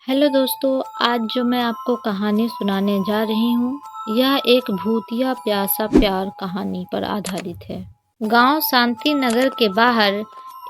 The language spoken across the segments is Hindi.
हेलो दोस्तों, आज जो मैं आपको कहानी सुनाने जा रही हूँ, यह एक भूतिया प्यासा प्यार कहानी पर आधारित है। गांव शांति नगर के बाहर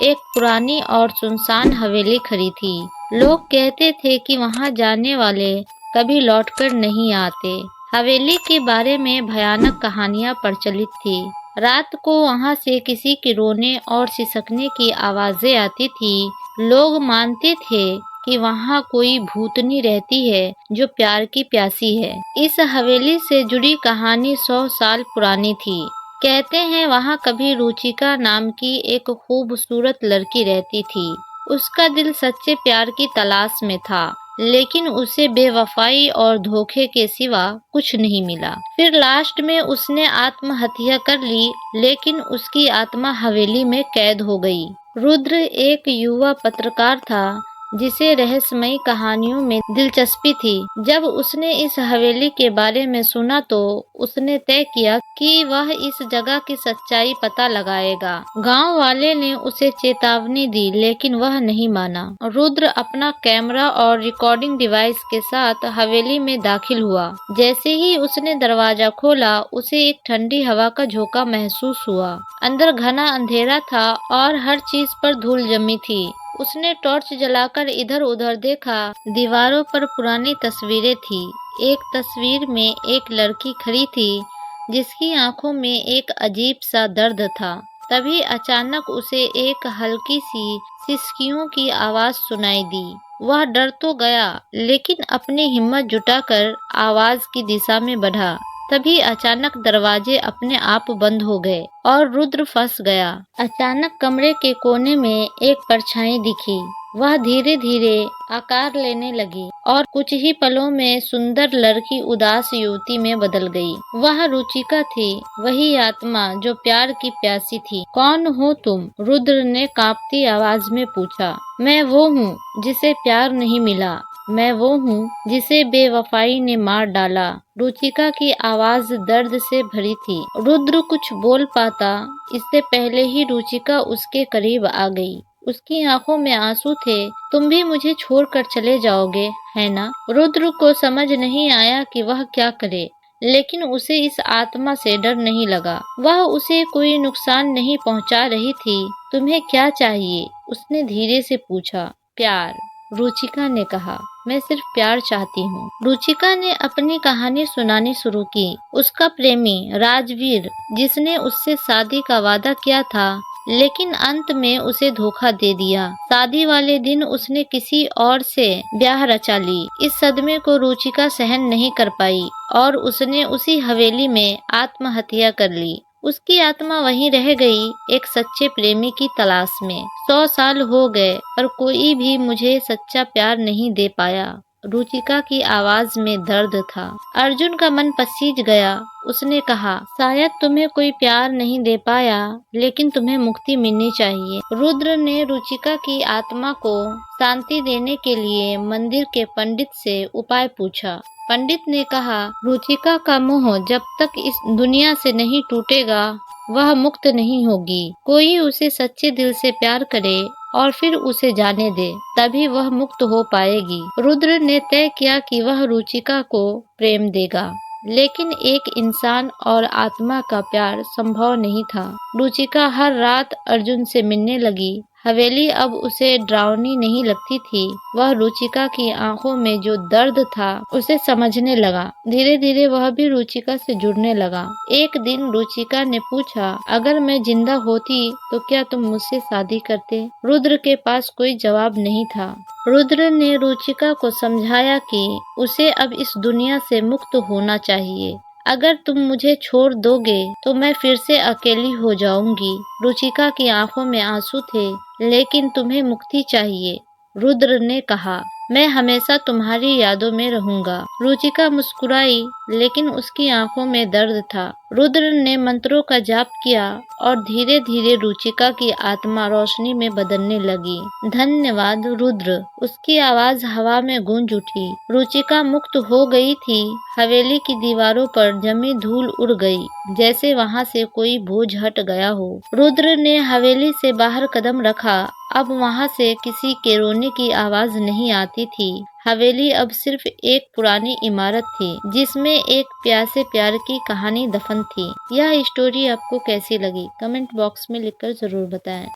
एक पुरानी और सुनसान हवेली खड़ी थी। लोग कहते थे कि वहां जाने वाले कभी लौटकर नहीं आते। हवेली के बारे में भयानक कहानियां प्रचलित थी। रात को वहां से किसी के रोने और सिसकने की आवाजें आती थी। लोग मानते थे कि वहाँ कोई भूतनी रहती है जो प्यार की प्यासी है। इस हवेली से जुड़ी कहानी 100 साल पुरानी थी। कहते हैं वहाँ कभी रुचिका नाम की एक खूबसूरत लड़की रहती थी। उसका दिल सच्चे प्यार की तलाश में था, लेकिन उसे बेवफाई और धोखे के सिवा कुछ नहीं मिला। फिर लास्ट में उसने आत्महत्या कर ली, लेकिन उसकी आत्मा हवेली में कैद हो गई। रुद्र एक युवा पत्रकार था जिसे रहस्यमयी कहानियों में दिलचस्पी थी। जब उसने इस हवेली के बारे में सुना तो उसने तय किया कि वह इस जगह की सच्चाई पता लगाएगा। गांव वाले ने उसे चेतावनी दी, लेकिन वह नहीं माना। रुद्र अपना कैमरा और रिकॉर्डिंग डिवाइस के साथ हवेली में दाखिल हुआ। जैसे ही उसने दरवाजा खोला, उसे एक ठंडी हवा का झोंका महसूस हुआ। अंदर घना अंधेरा था और हर चीज पर धूल जमी थी। उसने टॉर्च जलाकर इधर उधर देखा। दीवारों पर पुरानी तस्वीरें थी। एक तस्वीर में एक लड़की खड़ी थी जिसकी आंखों में एक अजीब सा दर्द था। तभी अचानक उसे एक हल्की सी सिसकियों की आवाज सुनाई दी। वह डर तो गया, लेकिन अपनी हिम्मत जुटाकर आवाज की दिशा में बढ़ा। तभी अचानक दरवाजे अपने आप बंद हो गए और रुद्र फंस गया। अचानक कमरे के कोने में एक परछाई दिखी। वह धीरे धीरे आकार लेने लगी और कुछ ही पलों में सुंदर लड़की उदास युवती में बदल गई। वह रुचिका थी, वही आत्मा जो प्यार की प्यासी थी। कौन हो तुम? रुद्र ने कांपती आवाज में पूछा। मैं वो हूँ जिसे प्यार नहीं मिला। मैं वो हूँ जिसे बेवफाई ने मार डाला। रुचिका की आवाज दर्द से भरी थी। रुद्र कुछ बोल पाता इससे पहले ही रुचिका उसके करीब आ गई। उसकी आंखों में आंसू थे। तुम भी मुझे छोड़कर चले जाओगे, है ना? रुद्र को समझ नहीं आया कि वह क्या करे, लेकिन उसे इस आत्मा से डर नहीं लगा। वह उसे कोई नुकसान नहीं पहुंचा रही थी। तुम्हें क्या चाहिए? उसने धीरे से पूछा। प्यार, रुचिका ने कहा। मैं सिर्फ प्यार चाहती हूँ। रुचिका ने अपनी कहानी सुनानी शुरू की। उसका प्रेमी राजवीर, जिसने उससे शादी का वादा किया था, लेकिन अंत में उसे धोखा दे दिया। शादी वाले दिन उसने किसी और से ब्याह रचा ली। इस सदमे को रुचिका सहन नहीं कर पाई और उसने उसी हवेली में आत्महत्या कर ली। उसकी आत्मा वहीं रह गई, एक सच्चे प्रेमी की तलाश में। 100 साल हो गए पर कोई भी मुझे सच्चा प्यार नहीं दे पाया। रुचिका की आवाज में दर्द था। अर्जुन का मन पसीज गया। उसने कहा, शायद तुम्हें कोई प्यार नहीं दे पाया, लेकिन तुम्हें मुक्ति मिलनी चाहिए। रुद्र ने रुचिका की आत्मा को शांति देने के लिए मंदिर के पंडित से उपाय पूछा। पंडित ने कहा, रुचिका का मोह जब तक इस दुनिया से नहीं टूटेगा, वह मुक्त नहीं होगी। कोई उसे सच्चे दिल से प्यार करे और फिर उसे जाने दे, तभी वह मुक्त हो पाएगी। रुद्र ने तय किया कि वह रुचिका को प्रेम देगा, लेकिन एक इंसान और आत्मा का प्यार संभव नहीं था। रुचिका हर रात अर्जुन से मिलने लगी। हवेली अब उसे डरावनी नहीं लगती थी। वह रुचिका की आंखों में जो दर्द था उसे समझने लगा। धीरे धीरे वह भी रुचिका से जुड़ने लगा। एक दिन रुचिका ने पूछा, अगर मैं जिंदा होती तो क्या तुम मुझसे शादी करते? रुद्र के पास कोई जवाब नहीं था। रुद्र ने रुचिका को समझाया कि उसे अब इस दुनिया से मुक्त होना चाहिए। अगर तुम मुझे छोड़ दोगे तो मैं फिर से अकेली हो जाऊंगी। रुचिका की आंखों में आंसू थे। लेकिन तुम्हें मुक्ति चाहिए। रुद्र ने कहा, मैं हमेशा तुम्हारी यादों में रहूंगा। रुचिका मुस्कुराई, लेकिन उसकी आंखों में दर्द था। रुद्र ने मंत्रों का जाप किया और धीरे धीरे रुचिका की आत्मा रोशनी में बदलने लगी। धन्यवाद रुद्र, उसकी आवाज हवा में गूंज उठी। रुचिका मुक्त हो गई थी। हवेली की दीवारों पर जमी धूल उड़ गई, जैसे वहां से कोई बोझ हट गया हो। रुद्र ने हवेली से बाहर कदम रखा। अब वहां से किसी के रोने की आवाज नहीं आती थी। हवेली अब सिर्फ एक पुरानी इमारत थी जिसमें एक प्यासे प्यार की कहानी दफन थी। यह स्टोरी आपको कैसी लगी? कमेंट बॉक्स में लिखकर जरूर बताएं।